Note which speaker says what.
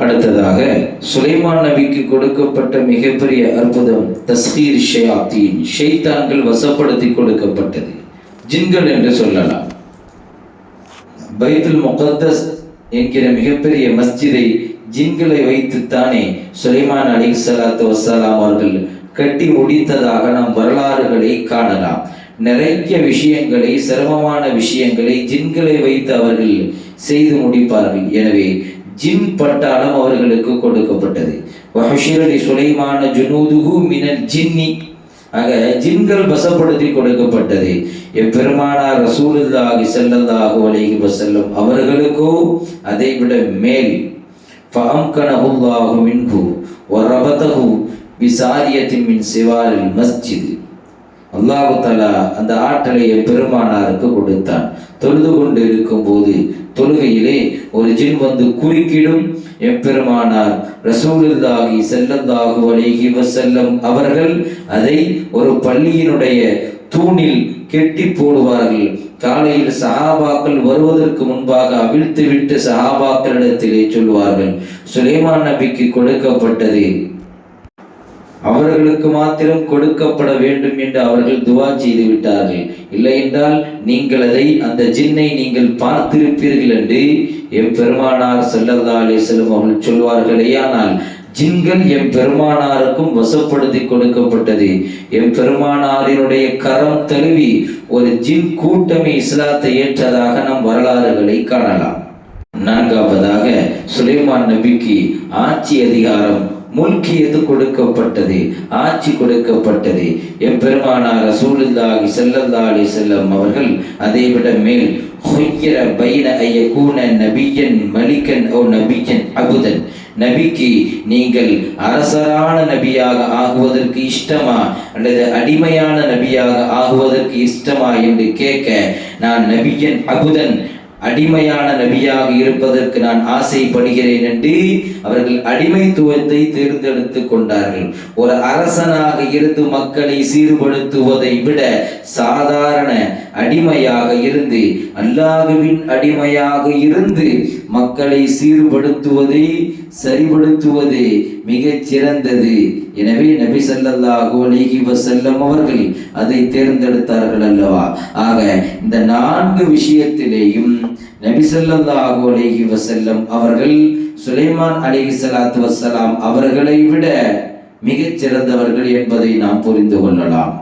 Speaker 1: அடுத்ததாக சுலைமான் நபிக்கு கொடுக்கப்பட்ட மிகப்பெரிய அற்புதம் தஸ்கீர் ஷயாத்தீன், ஷைத்தான்கள் வசப்படுத்தி கொடுக்கப்பட்டது. ஜின்கள் என்று சொல்லலாம். பைத்துல் முகத்தஸ் என்கிற மிகப்பெரிய மஸ்ஜிதை ஜின்களை வைத்துத்தானே சுலைமான் அலைஹிஸ்ஸலாத்து வஸ்ஸலாம் அவர்கள் கட்டி முடித்ததாக நாம் வரலாறுகளை காணலாம். நிறைய விஷயங்களை, சிரமமான விஷயங்களை ஜின்களை வைத்து அவர்கள் செய்து முடிப்பார்கள். எனவே ஜின் பட்டாளம் அவர்களுக்கு கொடுக்கப்பட்டது. வஹஷிரலி சுலைமான ஜுனூதுஹு மினல் ஜின்னி, ஆக ஜின்கள் வசப்படுத்தி கொடுக்கப்பட்டது. எம்பெருமானார் ரசூலுல்லாஹி ஸல்லல்லாஹு அலைஹி வஸல்லம் அவர்களுக்கோ அதை விட மேல். ஃபஅம்கனஹுல்லாஹு மின்ஹு வரபதஹு பிசாரியத்தின் மின் சிவாரில் மஸ்ஜித், அல்லாஹு தஆலா அந்த ஆற்றலை பெருமானாருக்கு கொடுத்தான். தொழுது கொண்டு இருக்கும் போது தொழுகையிலே ஒரு ஜின் வந்து குறுக்கிடும். எம்பெருமானார் ரசூலுல்லாஹி ஸல்லல்லாஹு அலைஹி வஸல்லம் அவர்கள் அதை ஒரு பள்ளியினுடைய தூணில் கெட்டி போடுவார்கள். காலையில் சஹாபாக்கள் வருவதற்கு முன்பாக அவிழ்த்து விட்டு சஹாபாக்களிடத்திலே சொல்வார்கள், சுலைமான் நபிக்கு கொடுக்கப்பட்டது அவர்களுக்கு மாத்திரம் கொடுக்கப்பட வேண்டும் என்று அவர்கள் துவா செய்து விட்டார்கள். இல்லை என்றால் நீங்கள் அதை, அந்த ஜின்னை நீங்கள் பார்த்திருப்பீர்கள் என்று எம்பெருமானார் ஸல்லல்லாஹு அலைஹி வஸல்லம் அவர்கள் சொல்வார்களே. ஆனால் ஜின்கள் எம்பெருமானாருக்கும் வசப்படுத்தி கொடுக்கப்பட்டது. எம்பெருமானாரினுடைய கரம் தழுவி ஒரு ஜின் கூட்டமே இஸ்லாத்தை ஏற்றதாக நாம் வரலாறுகளை காணலாம். நான்காவதாக சுலைமான் நபிக்கு ஆட்சி அதிகாரம், முல்கியது கொடுக்கப்பட்டது, ஆட்சி கொடுக்கப்பட்டது. எம்பெருமானார் ரசூலுல்லாஹி ஸல்லல்லாஹு அலைஹி வஸல்லம் அவர்கள் அதை விட மேல் ஹுய்யிர பைன அய்யகூன நபியன் மலிகன் ஓ நபியன் அபுதன், நபிக்கு நீங்கள் அரசரான நபியாக ஆகுவதற்கு இஷ்டமா அல்லது அடிமையான நபியாக ஆகுவதற்கு இஷ்டமா என்று கேட்க, நான் நபியன் அபுதன், அடிமையான நபியாக இருப்பதற்கு நான் ஆசைப்படுகிறேன் என்று அவர்கள் அடிமைத்துவத்தை தேர்ந்தெடுத்து கொண்டார்கள். ஒரு அரசனாக இருந்து மக்களை சீர்படுத்துவதை விட சாதாரண அடிமையாக இருந்து, அல்லாஹ்வின் அடிமையாக இருந்து மக்களை சீர்படுத்துவதை, சரிபடுத்துவது மிகச் சிறந்தது. எனவே நபி ஸல்லல்லாஹு அலைஹி வஸல்லம் அவர்கள் அதை தேர்ந்தெடுத்தார்கள் அல்லவா. ஆக இந்த 4 விஷயத்திலேயும் நபி ஸல்லல்லாஹு அலைஹி வஸல்லம் அவர்கள் சுலைமான் அலைஹிஸ்ஸலாத்து வஸ்ஸலாம் அவர்களை விட மிகச் சிறந்தவர்கள் என்பதை நாம் புரிந்து கொள்ளலாம்.